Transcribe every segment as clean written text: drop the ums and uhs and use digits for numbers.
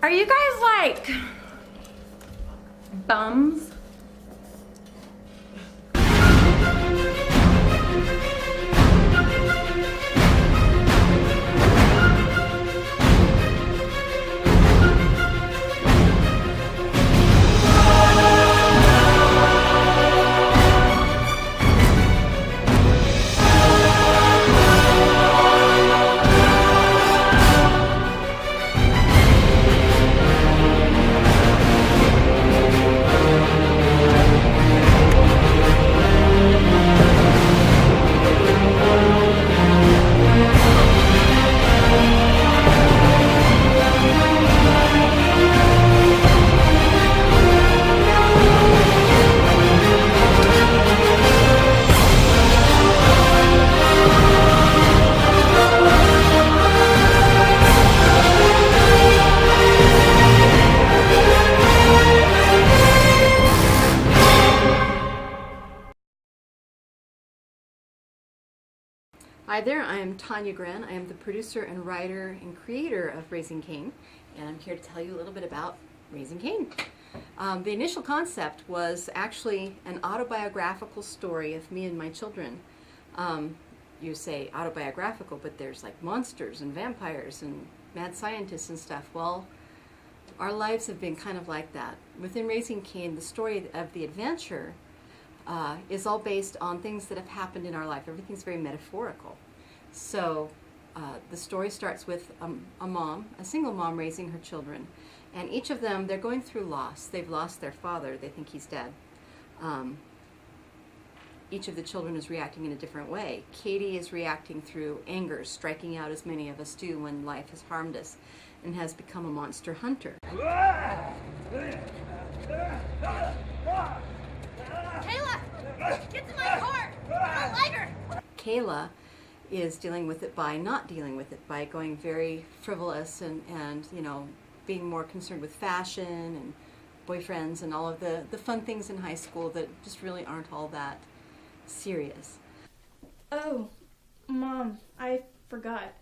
Are you guys like bums? Hi there, I am Tanya Gren. I am the producer and writer and creator of Raising Kayn, and I'm here to tell you a little bit about Raising Kayn. The initial concept was actually an autobiographical story of me and my children. You say autobiographical, but there's like monsters and vampires and mad scientists and stuff. Well, our lives have been kind of like that. Within Raising Kayn, the story of the adventure is all based on things that have happened in our life. Everything's very metaphorical. So the story starts with a single mom raising her children. And each of them, they're going through loss. They've lost their father. They think he's dead. Each of the children is reacting in a different way. Katie is reacting through anger, striking out as many of us do when life has harmed us, and has become a monster hunter. Get to my car! I don't like her! Kayla is dealing with it by not dealing with it, by going very frivolous and you know, being more concerned with fashion and boyfriends and all of the fun things in high school that just really aren't all that serious. Oh, Mom, I forgot.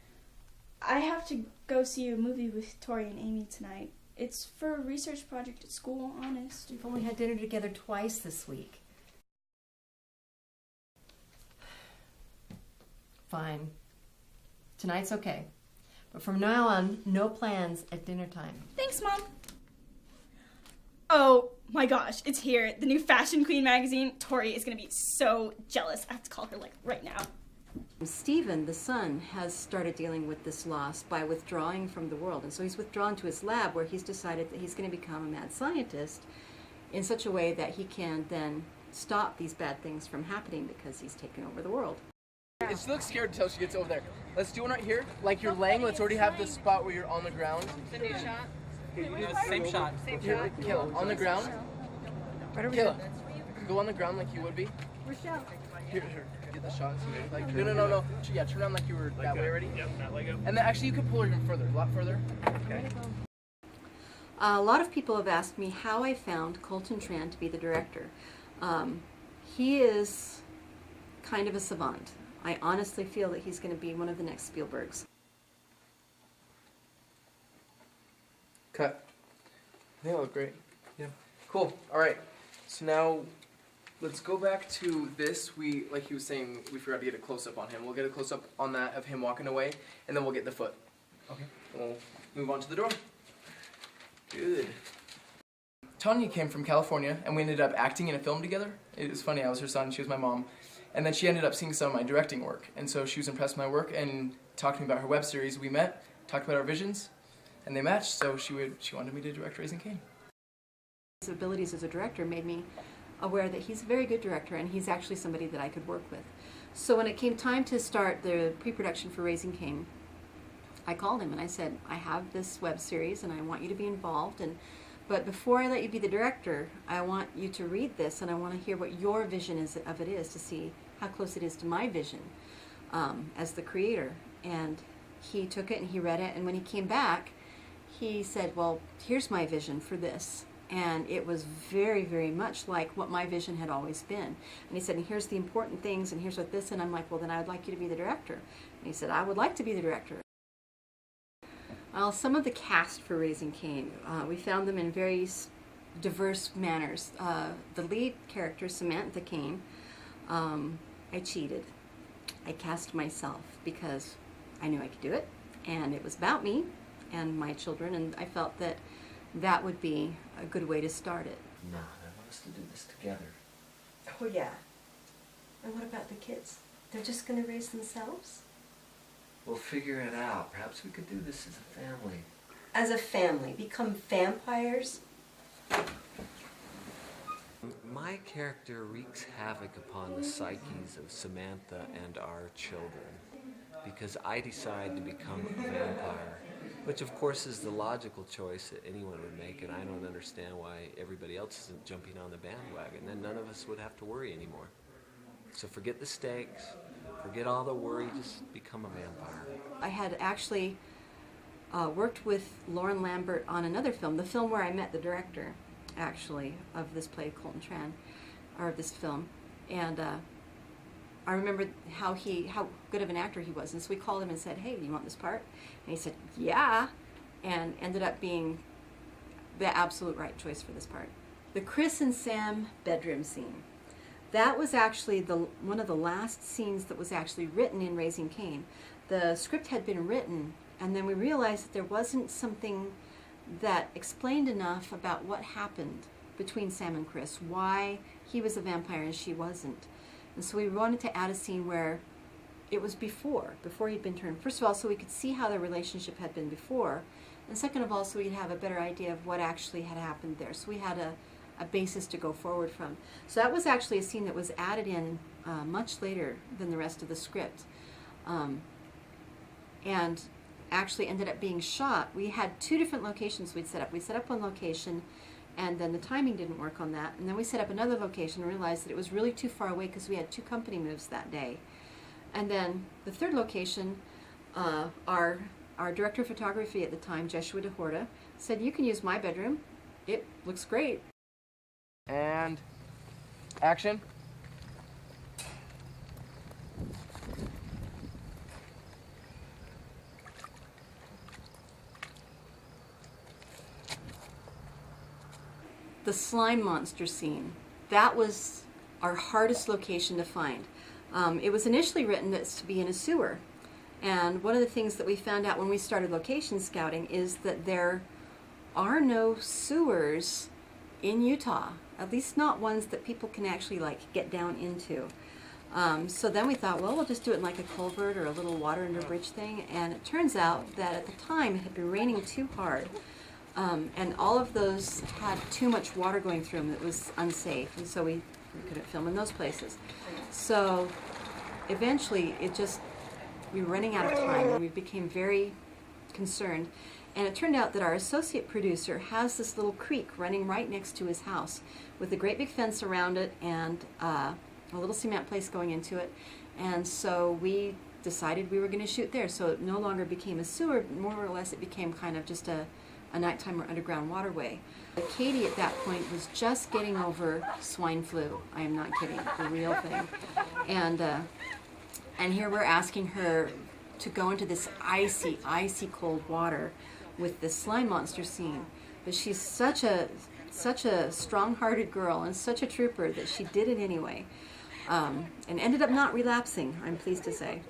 I have to go see a movie with Tori and Amy tonight. It's for a research project at school, honest. We've only had dinner together twice this week. Fine. Tonight's okay. But from now on, no plans at dinner time. Thanks, Mom. Oh my gosh, it's here. The new Fashion Queen magazine. Tori is going to be so jealous. I have to call her like right now. Stephen, the son, has started dealing with this loss by withdrawing from the world. And so he's withdrawn to his lab where he's decided that he's going to become a mad scientist in such a way that he can then stop these bad things from happening because he's taken over the world. She looks scared until she gets over there. Let's do one right here. Like you're laying, let's already have the spot where you're on the ground. The new shot? Okay, you do the Same shot. Here, Kayla, on the ground. Right over Kayla, go on the ground like you would be. Rochelle. Here, get the shot. Like, no. Yeah, turn around like you were that way already. Yep, not like And then actually you could pull her even further, a lot further. Okay. A lot of people have asked me how I found Colton Tran to be the director. He is kind of a savant. I honestly feel that he's going to be one of the next Spielbergs. Cut. I think that looked great. Yeah. Cool. All right. So now let's go back to this. Like he was saying, we forgot to get a close-up on him. We'll get a close-up on that of him walking away, and then we'll get the foot. Okay. We'll move on to the door. Good. Tanya came from California, and we ended up acting in a film together. It was funny. I was her son. She was my mom. And then she ended up seeing some of my directing work. And so she was impressed with my work and talked to me about her web series. We met, talked about our visions, and they matched. So she wanted me to direct Raising Kayn. His abilities as a director made me aware that he's a very good director and he's actually somebody that I could work with. So when it came time to start the pre-production for Raising Kayn, I called him and I said, I have this web series and I want you to be involved. But before I let you be the director, I want you to read this and I want to hear what your vision of it is to see how close it is to my vision as the creator. And he took it and he read it, and when he came back, he said, well, here's my vision for this. And it was very, very much like what my vision had always been. And he said, and here's the important things, and here's what this, and I'm like, well, then I would like you to be the director. And he said, I would like to be the director. Well, some of the cast for Raising Kayn, we found them in very diverse manners. The lead character, Samantha Kayn, I cheated. I cast myself because I knew I could do it, and it was about me and my children, and I felt that that would be a good way to start it. No, I want us to do this together. Oh, yeah. And what about the kids? They're just going to raise themselves? We'll figure it out. Perhaps we could do this as a family. As a family, become vampires? My character wreaks havoc upon the psyches of Samantha and our children because I decide to become a vampire, which of course is the logical choice that anyone would make, and I don't understand why everybody else isn't jumping on the bandwagon. Then none of us would have to worry anymore. So forget the stakes, forget all the worry, just become a vampire. I had actually worked with Lauren Lambert on another film, the film where I met the director, actually, of this play, Colton Tran, or this film, and I remember how good of an actor he was, and so we called him and said, "Hey, do you want this part?" And he said, "Yeah," and ended up being the absolute right choice for this part. The Chris and Sam bedroom scene. That was actually one of the last scenes that was actually written in Raising Kayn. The script had been written, and then we realized that there wasn't something that explained enough about what happened between Sam and Chris, why he was a vampire and she wasn't. And so we wanted to add a scene where it was before he'd been turned. First of all, so we could see how their relationship had been before, and second of all, so we'd have a better idea of what actually had happened there. So we had a basis to go forward from. So that was actually a scene that was added in much later than the rest of the script. And actually ended up being shot. We had 2 different locations we'd set up. We set up one location, and then the timing didn't work on that. And then we set up another location and realized that it was really too far away because we had 2 company moves that day. And then the third location, our director of photography at the time, Joshua DeHorta, said, "You can use my bedroom. It looks great." And action. The slime monster scene. That was our hardest location to find. It was initially written to be in a sewer. And one of the things that we found out when we started location scouting is that there are no sewers in Utah, at least not ones that people can actually get down into. So then we thought, well, we'll just do it in like a culvert or a little water under bridge thing. And it turns out that at the time it had been raining too hard. And all of those had too much water going through them that was unsafe, and so we couldn't film in those places. So eventually we were running out of time, and we became very concerned. And it turned out that our associate producer has this little creek running right next to his house with a great big fence around it and a little cement place going into it. And so we decided we were going to shoot there. So it no longer became a sewer, more or less it became kind of just a nighttime or underground waterway. Katie at that point was just getting over swine flu. I am not kidding, the real thing. And here we're asking her to go into this icy, icy cold water with this slime monster scene. But she's such a strong-hearted girl and such a trooper that she did it anyway, and ended up not relapsing, I'm pleased to say.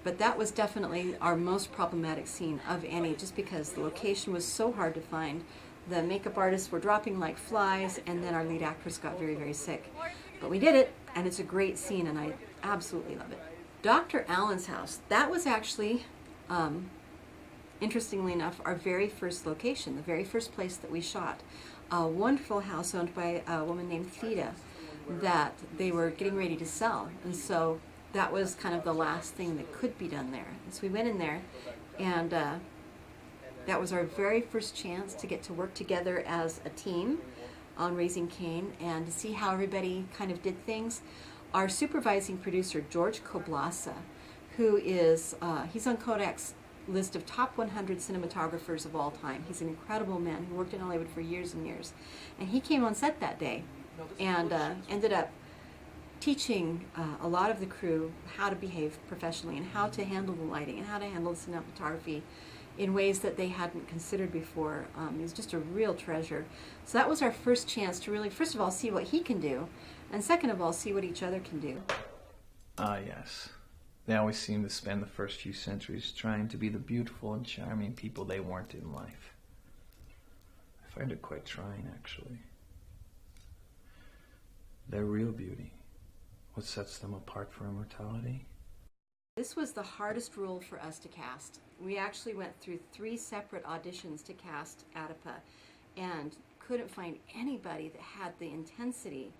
But that was definitely our most problematic scene of any, just because the location was so hard to find. The makeup artists were dropping like flies, and then our lead actress got very, very sick. But we did it, and it's a great scene, and I absolutely love it. Dr. Allen's house, that was actually, interestingly enough, our very first location, the very first place that we shot. A wonderful house owned by a woman named Theda that they were getting ready to sell, and so that was kind of the last thing that could be done there. And so we went in there, and that was our very first chance to get to work together as a team on Raising Kayn and to see how everybody kind of did things. Our supervising producer, George Koblasa, who is, he's on Kodak's list of top 100 cinematographers of all time. He's an incredible man who worked in Hollywood for years and years. And he came on set that day and ended up teaching a lot of the crew how to behave professionally and how to handle the lighting and how to handle the cinematography in ways that they hadn't considered before. He's just a real treasure. So that was our first chance to really, first of all, see what he can do, and second of all, see what each other can do. Ah, yes. They always seem to spend the first few centuries trying to be the beautiful and charming people they weren't in life. I find it quite trying, actually. Their real beauty, what sets them apart from immortality? This was the hardest role for us to cast. We actually went through 3 separate auditions to cast Adipa and couldn't find anybody that had the intensity,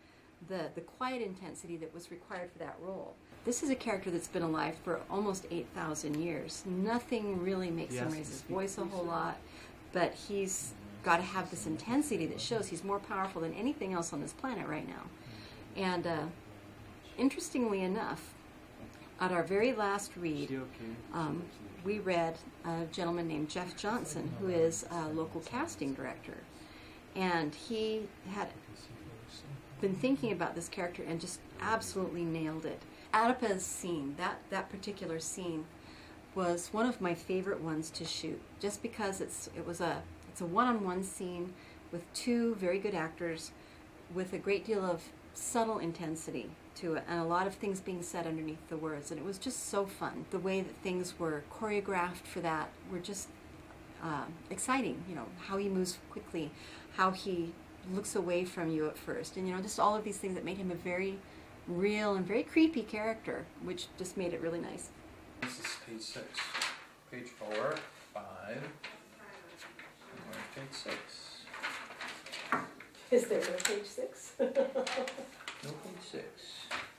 the quiet intensity that was required for that role. This is a character that's been alive for almost 8,000 years. Nothing really makes him raise his voice a whole lot, but he's got to have this intensity that shows he's more powerful than anything else on this planet right now. And interestingly enough, at our very last read, we read a gentleman named Jeff Johnson, who is a local casting director. And he had been thinking about this character and just absolutely nailed it. Adipa's scene, that particular scene, was one of my favorite ones to shoot, just because it's a one-on-one scene with 2 very good actors with a great deal of subtle intensity to it and a lot of things being said underneath the words, and it was just so fun. The way that things were choreographed for that were just exciting. You know, how he moves quickly, how he looks away from you at first, and just all of these things that made him a very real and very creepy character, which just made it really nice. This is page 6. Page 4, 5, and page 6. Is there no page 6? No page 6.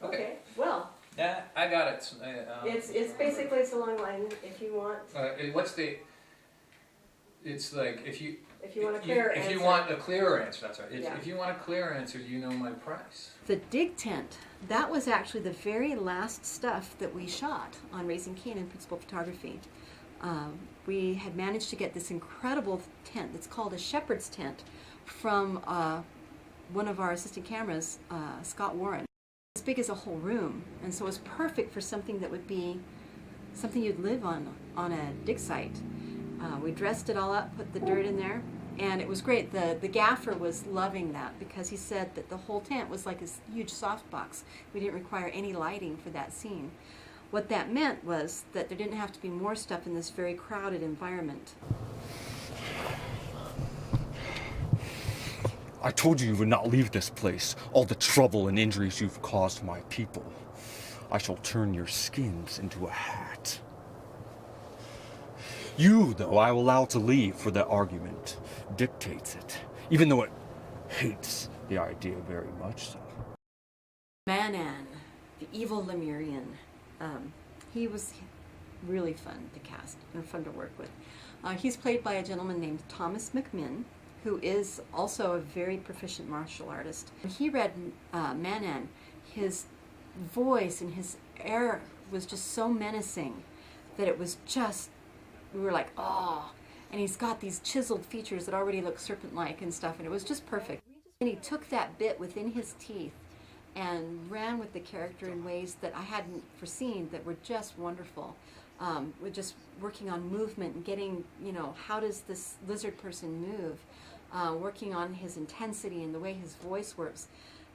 Okay. Well, Yeah, I got it. it's basically a long line. If you want, What's the? It's like if you. if you want a clearer If answer. you want a clearer answer, that's right. Yeah. If you want a clearer answer, you know my price. The dig tent, that was actually the very last stuff that we shot on Raising Kayn in principal photography. We had managed to get this incredible tent that's called a shepherd's tent from one of our assistant cameras, Scott Warren. As big as a whole room, and so it was perfect for something that would be something you'd live on a dig site. We dressed it all up, put the dirt in there, and it was great. The gaffer was loving that because he said that the whole tent was like this huge softbox. We didn't require any lighting for that scene. What that meant was that there didn't have to be more stuff in this very crowded environment. I told you would not leave this place. All the trouble and injuries you've caused my people. I shall turn your skins into a hat. You, though, I will allow to leave, for the argument dictates it, even though it hates the idea very much so. Manan, the evil Lemurian. He was really fun to cast and fun to work with. He's played by a gentleman named Thomas McMinn, who is also a very proficient martial artist. When he read Manan, his voice and his air was just so menacing that it was just, we were like, oh. And he's got these chiseled features that already look serpent-like and stuff, and it was just perfect. And he took that bit within his teeth and ran with the character in ways that I hadn't foreseen that were just wonderful. We're just working on movement and getting, how does this lizard person move? Working on his intensity and the way his voice works.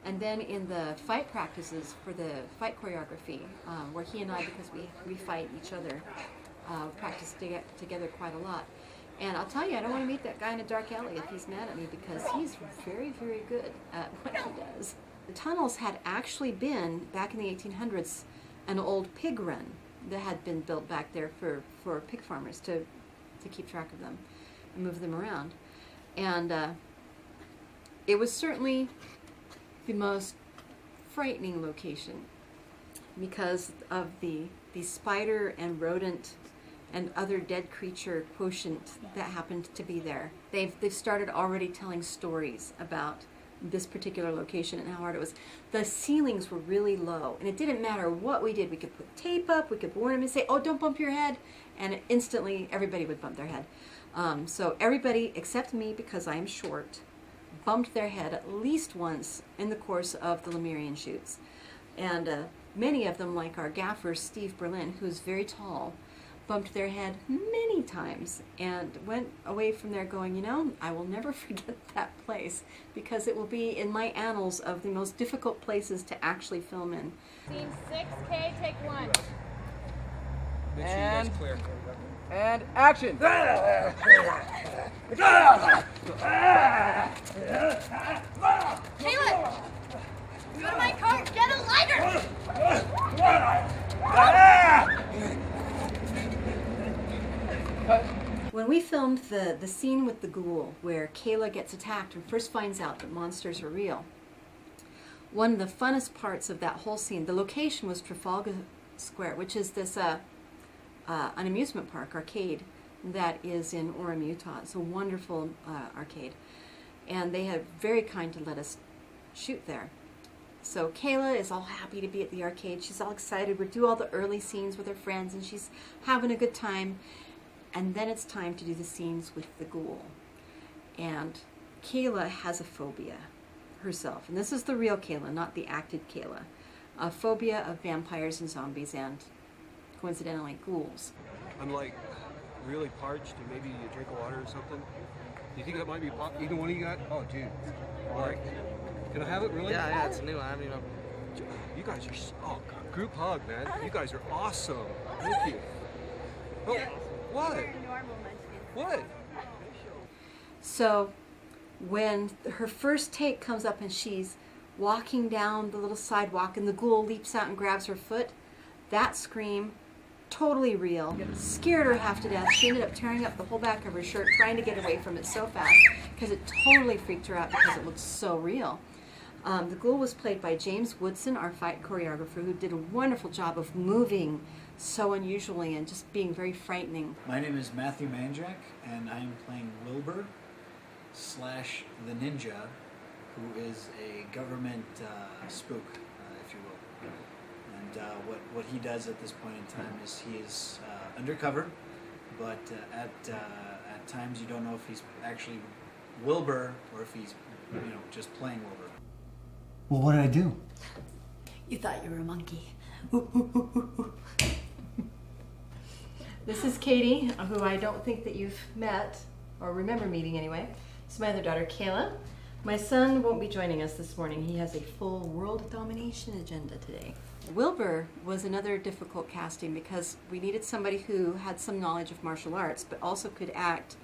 And then in the fight practices for the fight choreography, where he and I, because we fight each other, practice together quite a lot. And I'll tell you, I don't want to meet that guy in a dark alley if he's mad at me, because he's very, very good at what he does. The tunnels had actually been, back in the 1800s, an old pig run that had been built back there for pig farmers to keep track of them and move them around. And it was certainly the most frightening location because of the spider and rodent and other dead creature quotient that happened to be there. They've started already telling stories about this particular location and how hard it was. The ceilings were really low, and it didn't matter what we did. We could put tape up, we could warn them and say, oh, don't bump your head, and instantly everybody would bump their head. So everybody, except me, because I am short, bumped their head at least once in the course of the Lemurian shoots. And many of them, like our gaffer, Steve Berlin, who's very tall, bumped their head many times and went away from there going, you know, I will never forget that place because it will be in my annals of the most difficult places to actually film in. Scene 6K, take 1. Make sure you guys clear. And action! Caleb! Go to my car, get a lighter! When we filmed the scene with the ghoul where Kayla gets attacked and first finds out that monsters are real, one of the funnest parts of that whole scene, the location was Trafalgar Square, which is this an amusement park arcade that is in Orem, Utah. It's a wonderful arcade, and they had very kind to let us shoot there. So Kayla is all happy to be at the arcade. She's all excited. We do all the early scenes with her friends, and she's having a good time. And then it's time to do the scenes with the ghoul. And Kayla has a phobia herself, and this is the real Kayla, not the acted Kayla. A phobia of vampires and zombies and, coincidentally, ghouls. I'm like really parched and maybe a drink of water or something. Do you think that might be either one of you got? Oh, dude. All right. Can I have it, really? Yeah, it's new. I mean, You guys are, oh, God, group hug, man. You guys are awesome. Thank you. Oh, what? What? So when her first take comes up and she's walking down the little sidewalk and the ghoul leaps out and grabs her foot, that scream, totally real, scared her half to death. She ended up tearing up the whole back of her shirt trying to get away from it so fast because it totally freaked her out because it looked so real. The ghoul was played by James Woodson, our fight choreographer, who did a wonderful job of moving so unusually and just being very frightening. My name is Matthew Manjak, and I am playing Wilbur / the Ninja, who is a government spook, if you will. And what he does at this point in time is he is undercover, but at times you don't know if he's actually Wilbur or if he's just playing Wilbur. Well, what did I do? You thought you were a monkey. This is Katie, who I don't think that you've met, or remember meeting anyway. This is my other daughter, Kayla. My son won't be joining us this morning. He has a full world domination agenda today. Wilbur was another difficult casting because we needed somebody who had some knowledge of martial arts, but also could act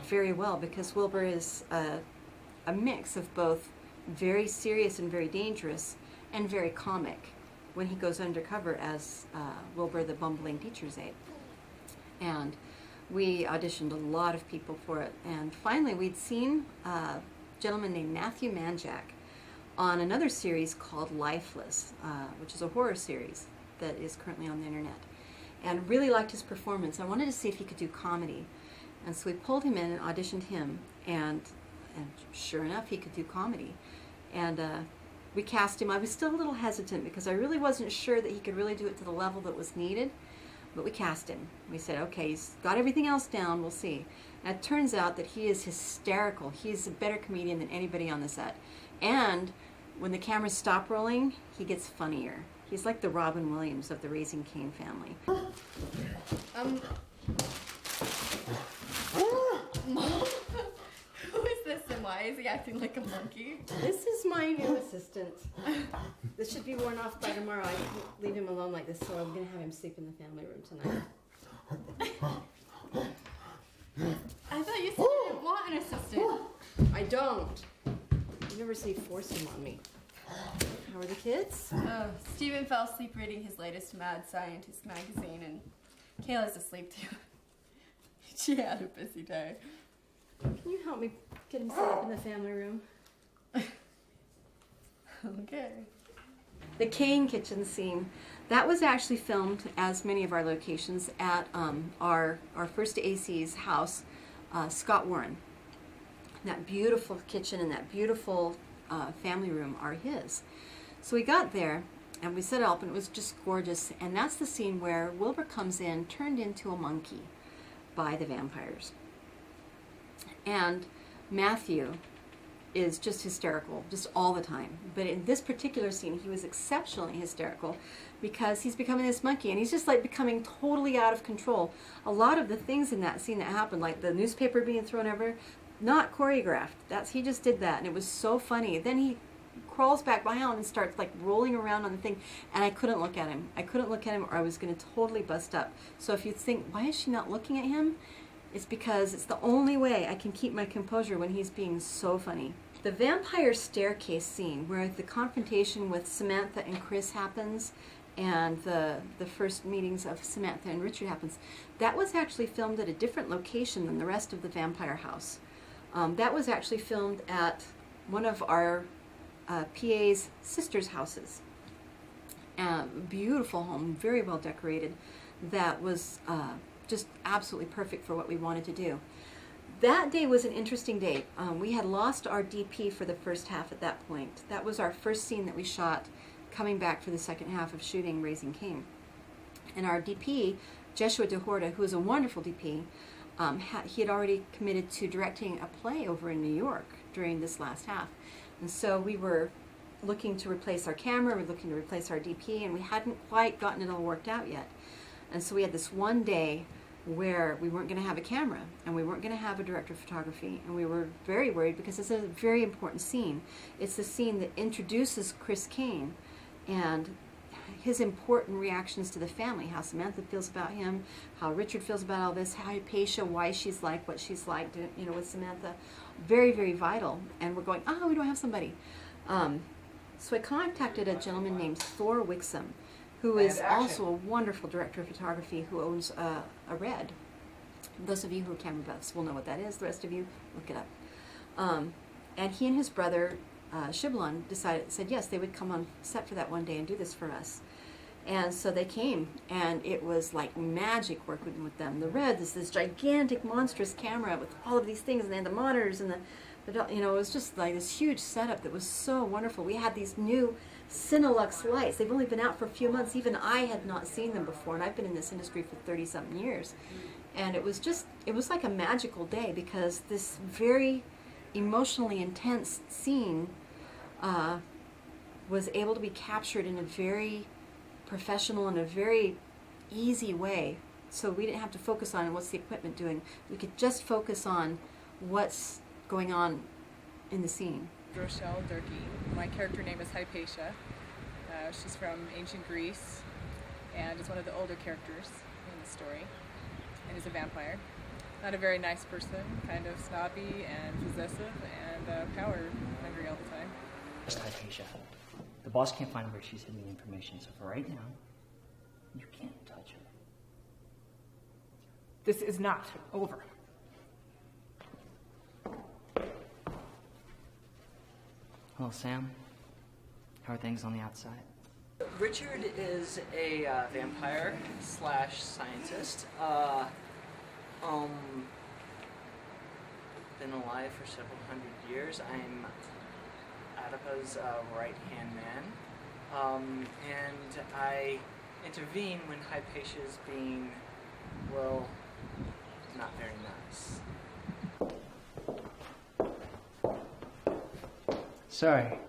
very well, because Wilbur is a mix of both very serious and very dangerous and very comic when he goes undercover as Wilbur, the bumbling teacher's aide. And we auditioned a lot of people for it. And finally, we'd seen a gentleman named Matthew Manjak on another series called Lifeless, which is a horror series that is currently on the internet, and really liked his performance. I wanted to see if he could do comedy. And so we pulled him in and auditioned him, and sure enough, he could do comedy. And we cast him. I was still a little hesitant because I really wasn't sure that he could really do it to the level that was needed, but we cast him. We said, okay, he's got everything else down, we'll see. And it turns out that he is hysterical. He's a better comedian than anybody on the set. And when the cameras stop rolling, he gets funnier. He's like the Robin Williams of the Raising Kayn family. Mom? Who is this and why is he acting like a monkey? This is my new assistant. This should be worn off by tomorrow. I can't leave him alone like this, so I'm going to have him sleep in the family room tonight. I thought you said you didn't want an assistant. I don't. You never say force him on me. How are the kids? Oh, Stephen fell asleep reading his latest Mad Scientist magazine, and Kayla's asleep too. She had a busy day. Can you help me get him set up in the family room? Okay. The Kayn kitchen scene, that was actually filmed, as many of our locations, at our first AC's house, Scott Warren. That beautiful kitchen and that beautiful family room are his. So we got there and we set up, and it was just gorgeous. And that's the scene where Wilbur comes in, turned into a monkey by the vampires. And Matthew is just hysterical, just all the time. But in this particular scene, he was exceptionally hysterical because he's becoming this monkey and he's just like becoming totally out of control. A lot of the things in that scene that happened, like the newspaper being thrown over, not choreographed. He just did that, and it was so funny. Then he crawls back behind and starts like rolling around on the thing, and I couldn't look at him. I couldn't look at him or I was going to totally bust up. So if you think, why is she not looking at him? It's because it's the only way I can keep my composure when he's being so funny. The vampire staircase scene where the confrontation with Samantha and Chris happens and the first meetings of Samantha and Richard happens, that was actually filmed at a different location than the rest of the vampire house. That was actually filmed at one of our PA's sister's houses. Beautiful home, very well decorated. That was just absolutely perfect for what we wanted to do. That day was an interesting day. We had lost our DP for the first half at that point. That was our first scene that we shot coming back for the second half of shooting Raising Kayn. And our DP, Joshua DeHorta, who is a wonderful DP, he had already committed to directing a play over in New York during this last half. And so we were looking to replace our camera, we were looking to replace our DP, and we hadn't quite gotten it all worked out yet. And so we had this one day where we weren't going to have a camera and we weren't going to have a director of photography, and we were very worried because it's a very important scene. It's the scene that introduces Chris Kayn and his important reactions to the family, how Samantha feels about him, how Richard feels about all this, how Hypatia, why she's like what she's like, you know, with Samantha. Very, very vital. And we're going, we don't have somebody. So I contacted a gentleman named Thor Wixom, who is also a wonderful director of photography who owns a Red. Those of you who are camera buffs will know what that is. The rest of you, look it up. And he and his brother, Shiblon, said yes, they would come on set for that one day and do this for us. And so they came, and it was like magic working with them. The Red is this gigantic, monstrous camera with all of these things, and they had the monitors and it was just like this huge setup that was so wonderful. We had these new Cinelux lights. They've only been out for a few months. Even I had not seen them before, and I've been in this industry for 30-something years. And it was like a magical day because this very emotionally intense scene was able to be captured in a very professional and a very easy way. So we didn't have to focus on what's the equipment doing. We could just focus on what's going on in the scene. Rochelle Durkee. My character name is Hypatia. She's from ancient Greece and is one of the older characters in the story and is a vampire. Not a very nice person, kind of snobby and possessive and power hungry all the time. Just Hypatia. The boss can't find where she's hidden the information, so for right now, you can't touch her. This is not over. Hello, Sam. How are things on the outside? Richard is a vampire / scientist. Been alive for several hundred years. I'm Adipa's right-hand man. And I intervene when Hypatia is being, well, not very nice. Sorry.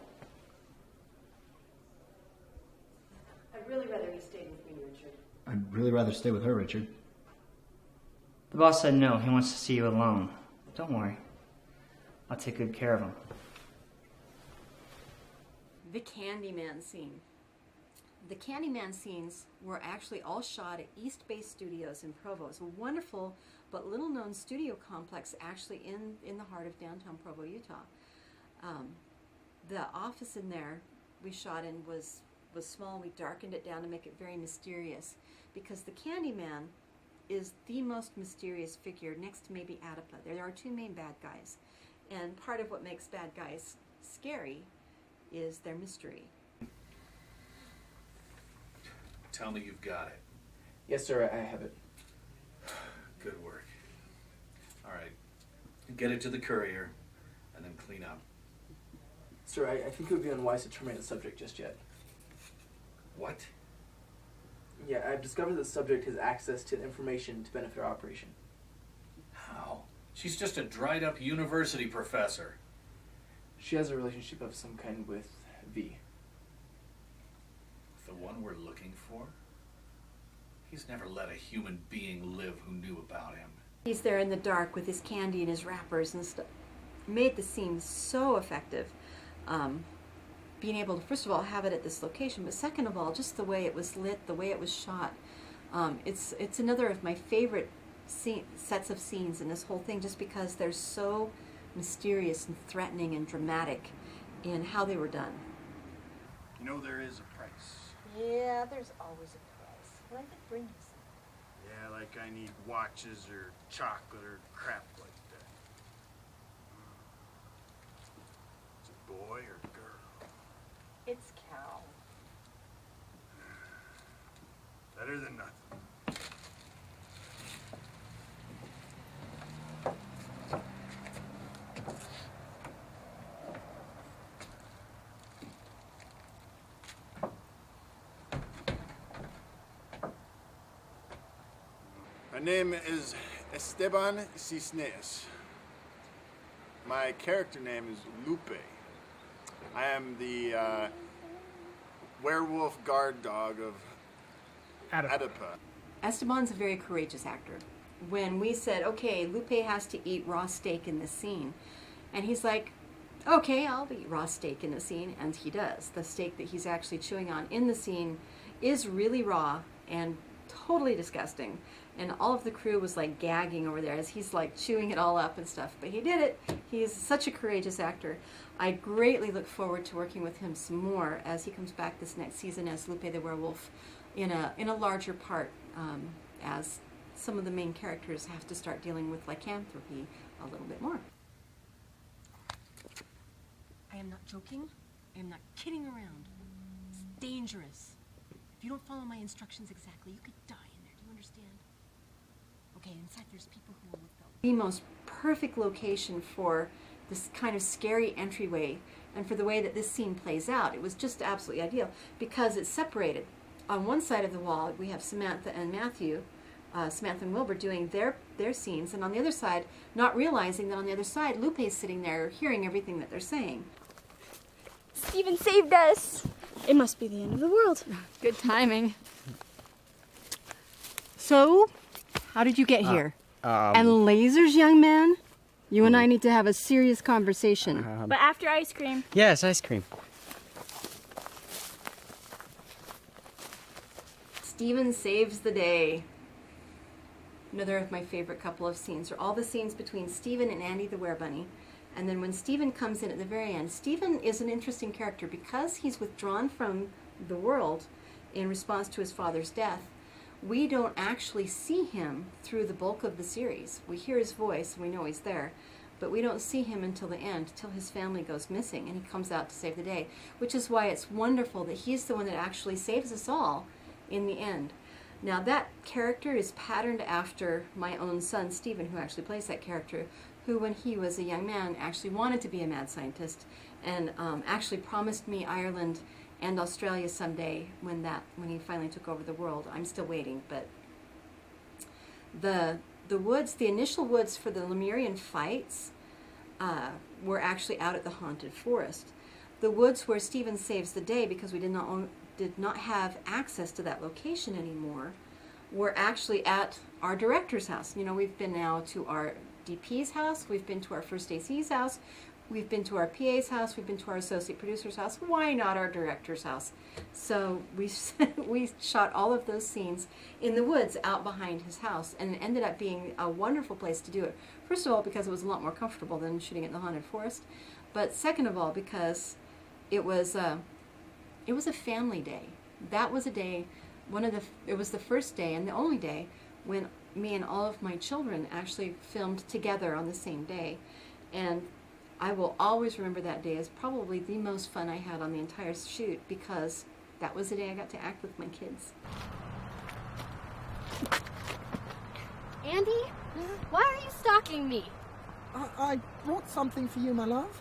I'd really rather you stayed with me, Richard. I'd really rather stay with her, Richard. The boss said no. He wants to see you alone. Don't worry. I'll take good care of him. The Candyman scene. The Candyman scenes were actually all shot at East Bay Studios in Provo. It's a wonderful but little-known studio complex actually in the heart of downtown Provo, Utah. The office in there we shot in was small. We darkened it down to make it very mysterious because the Candyman is the most mysterious figure next to maybe Adipa. There are two main bad guys, and part of what makes bad guys scary is their mystery. Tell me you've got it. Yes, sir, I have it. Good work. All right. Get it to the courier, and then clean up. Sir, I think it would be unwise to terminate the subject just yet. What? Yeah, I've discovered that the subject has access to information to benefit our operation. How? She's just a dried-up university professor. She has a relationship of some kind with V. The one we're looking for? He's never let a human being live who knew about him. He's there in the dark with his candy and his wrappers and stuff. Made the scene so effective. Being able to, first of all, have it at this location, but second of all, just the way it was lit, the way it was shot. It's another of my favorite sets of scenes in this whole thing, just because they're so mysterious and threatening and dramatic in how they were done. You know there is a price. Yeah, there's always a price. But I did bring you some. Yeah, like I need watches or chocolate or crap like that. It's a boy or girl? It's Cal. Better than nothing. My name is Esteban Cisneros. My character name is Lupe. I am the werewolf guard dog of Adipa. Esteban's a very courageous actor. When we said, okay, Lupe has to eat raw steak in this scene, and he's like, okay, I'll eat raw steak in the scene, and he does. The steak that he's actually chewing on in the scene is really raw and totally disgusting. And all of the crew was like gagging over there as he's like chewing it all up and stuff. But he did it. He's such a courageous actor. I greatly look forward to working with him some more as he comes back this next season as Lupe the Werewolf in a larger part, as some of the main characters have to start dealing with lycanthropy a little bit more. I am not joking. I am not kidding around. It's dangerous. If you don't follow my instructions exactly, you could die in there. Do you understand? Okay, inside there's people who are with them. The most perfect location for this kind of scary entryway and for the way that this scene plays out. It was just absolutely ideal because it's separated. On one side of the wall, we have Samantha and Matthew, Samantha and Wilbur doing their scenes, and on the other side, not realizing that on the other side, Lupe's sitting there hearing everything that they're saying. Steven saved us! It must be the end of the world. Good timing. So, how did you get here? And lasers, young man? You and I need to have a serious conversation. But after ice cream. Yes, ice cream. Steven saves the day. Another of my favorite couple of scenes are all the scenes between Steven and Andy the Werebunny. And then when Steven comes in at the very end, Steven is an interesting character because he's withdrawn from the world in response to his father's death. We don't actually see him through the bulk of the series. We hear his voice and we know he's there, but we don't see him until the end, till his family goes missing and he comes out to save the day, which is why it's wonderful that he's the one that actually saves us all in the end. Now that character is patterned after my own son, Steven, who actually plays that character, who when he was a young man actually wanted to be a mad scientist and actually promised me Ireland and Australia someday when he finally took over the world. I'm still waiting, but the woods, the initial woods for the Lemurian fights were actually out at the Haunted Forest. The woods where Steven saves the day, because we did not have access to that location anymore, were actually at our director's house. You know, we've been now to our DP's house, we've been to our first AC's house, we've been to our PA's house, we've been to our associate producer's house. Why not our director's house? So we shot all of those scenes in the woods out behind his house, and it ended up being a wonderful place to do it. First of all, because it was a lot more comfortable than shooting at the Haunted Forest, but second of all, because it was a family day. That was a day, it was the first day and the only day when me and all of my children actually filmed together on the same day. And I will always remember that day as probably the most fun I had on the entire shoot, because that was the day I got to act with my kids. Andy, why are you stalking me? I brought something for you, my love.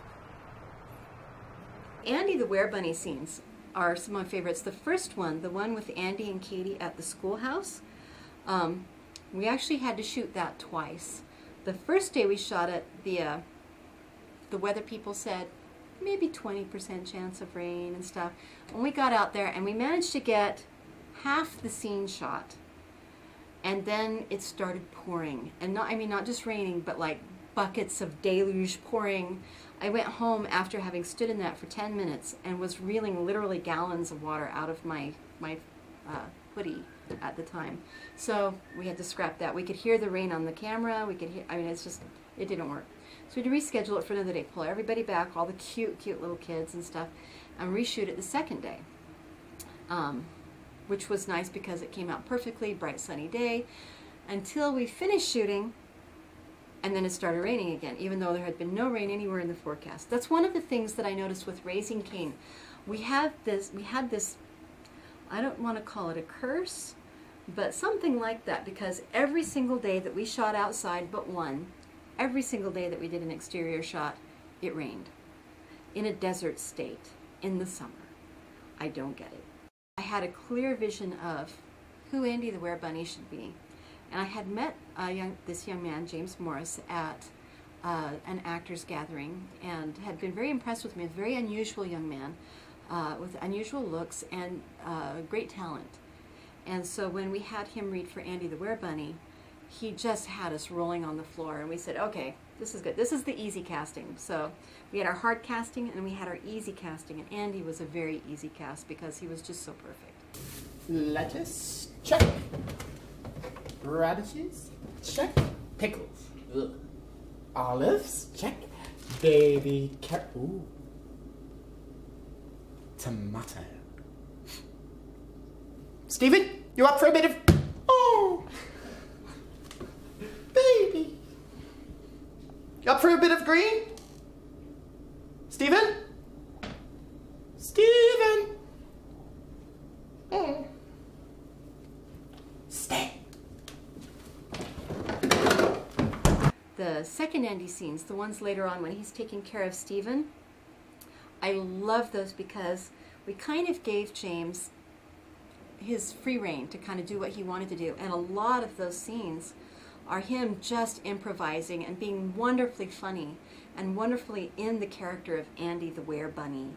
Andy the Werebunny scenes are some of my favorites. The first one, the one with Andy and Katie at the schoolhouse, we actually had to shoot that twice. The first day we shot it, the weather people said, maybe 20% chance of rain and stuff. And we got out there and we managed to get half the scene shot. And then it started pouring. And not just raining, but like buckets of deluge pouring. I went home after having stood in that for 10 minutes and was reeling literally gallons of water out of my hoodie at the time. So we had to scrap that. We could hear the rain on the camera. We could hear, it didn't work. So we had to reschedule it for another day, pull everybody back, all the cute little kids and stuff, and reshoot it the second day. Which was nice because it came out perfectly, bright sunny day, until we finished shooting, and then it started raining again, even though there had been no rain anywhere in the forecast. That's one of the things that I noticed with Raising Kayn. We had this, I don't want to call it a curse, but something like that, because every single day that we shot outside but one, every single day that we did an exterior shot, it rained. In a desert state, in the summer. I don't get it. I had a clear vision of who Andy the Werebunny should be. And I had met this young man, James Morris, at an actors gathering and had been very impressed with me. A very unusual young man with unusual looks and great talent. And so when we had him read for Andy the Werebunny, he just had us rolling on the floor. And we said, okay, this is good. This is the easy casting. So we had our hard casting and we had our easy casting. And Andy was a very easy cast because he was just so perfect. Lettuce, check. Radishes, check. Pickles, ugh. Olives, check. Baby carrot, ooh. Tomato. Stephen, you up for a bit of... Oh! Baby. You up for a bit of green? Stephen? Stephen! Oh. Stay. The second Andy scenes, the ones later on when he's taking care of Stephen, I love those because we kind of gave James his free rein to kind of do what he wanted to do. And a lot of those scenes are him just improvising and being wonderfully funny and wonderfully in the character of Andy the Werebunny.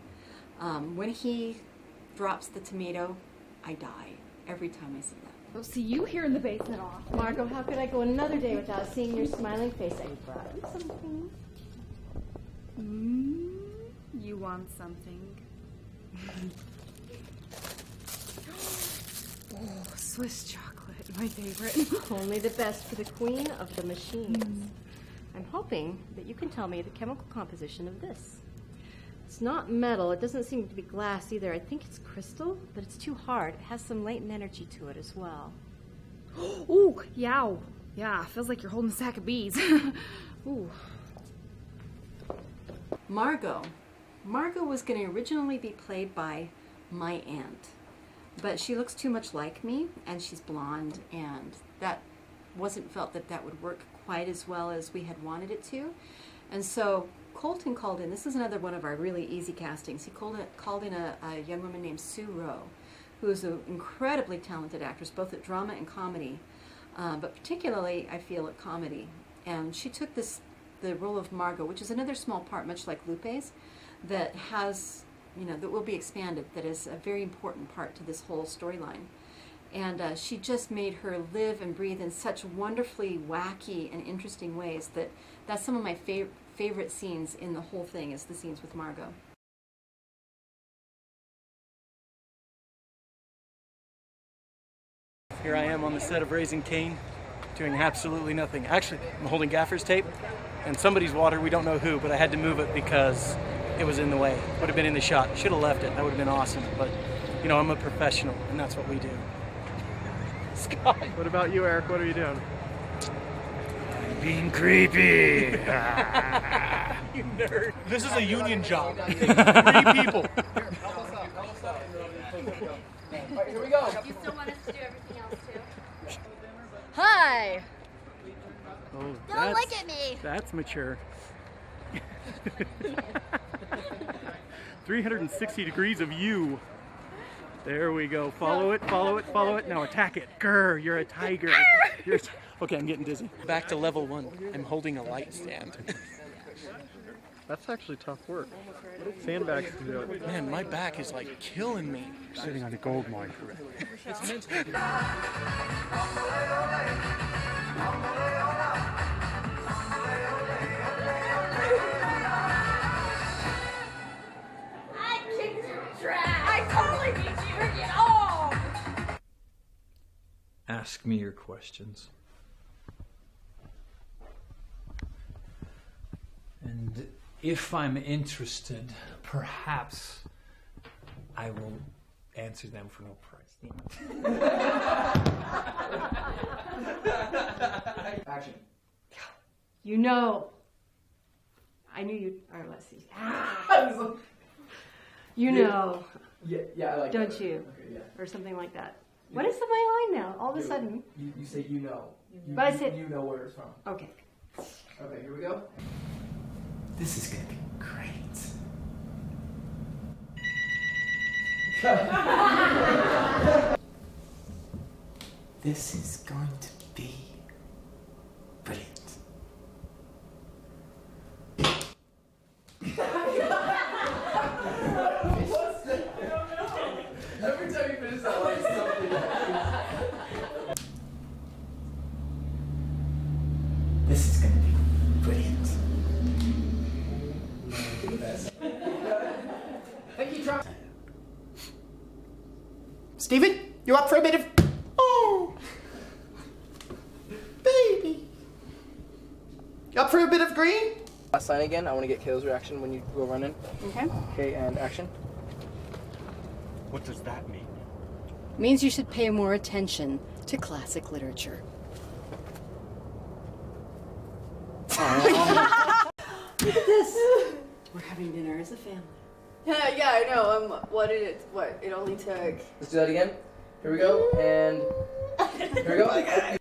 When he drops the tomato, I die every time I see that. We'll see you here in the basement off. Margot, how could I go another day without seeing your smiling face? I brought you something. You want something? Oh, Swiss chocolate, my favorite. Only the best for the queen of the machines. I'm hoping that you can tell me the chemical composition of this. It's not metal. It doesn't seem to be glass either. I think it's crystal, but it's too hard. It has some latent energy to it as well. Ooh, yow. Yeah, feels like you're holding a sack of bees. Ooh. Margot. Margot was going to originally be played by my aunt, but she looks too much like me, and she's blonde, and that wasn't felt that that would work quite as well as we had wanted it to. And so Colton called in. This is another one of our really easy castings. He called in a young woman named Sue Rowe, who is an incredibly talented actress, both at drama and comedy, but particularly, I feel, at comedy. And she took the role of Margot, which is another small part, much like Lupe's, that has, that will be expanded, that is a very important part to this whole storyline. And she just made her live and breathe in such wonderfully wacky and interesting ways that that's some of my favorite scenes in the whole thing, is the scenes with Margot. Here I am on the set of Raising Kayn, doing absolutely nothing. Actually, I'm holding gaffer's tape, and somebody's water, we don't know who, but I had to move it because it was in the way. Would have been in the shot. Should have left it. That would have been awesome. But, I'm a professional, and that's what we do. Scott. What about you, Eric? What are you doing? Being creepy. You nerd. This is a union job. 3 people. Alright, here we go. You still want us to do everything else too? Hi! Oh, Don't look at me. That's mature. 360 degrees of you. There we go. Follow it, follow it, follow it. Now attack it. Grr, you're a tiger. Okay, I'm getting dizzy. Back to level 1. I'm holding a light stand. That's actually tough work. Sandbags can do it. Man, my back is like killing me. Sitting on a gold mine forever. It's meant to be. I totally beat you. Bring it on. Ask me your questions. And if I'm interested, perhaps I will answer them for no price. Action. You know. I knew you'd. All right, let's see. You know. Yeah, I like Don't that. you? Okay, yeah. Or something like that. What is my line now? All of a sudden. You say you know. But I said. You know where it's from. Okay. Okay, here we go. This is gonna be great. This is going to be brilliant. Every time you finish that line, something This is gonna be brilliant. Thank you, Trump. Steven, you up for a bit of... Oh! Baby! You up for a bit of green? Last line again. I want to get Kayla's reaction when you go running. Okay. Okay, and action. What does that mean? Means you should pay more attention to classic literature. Look at this. We're having dinner as a family. Yeah, I know. What it only took. Let's do that again. Here we go, and here we go.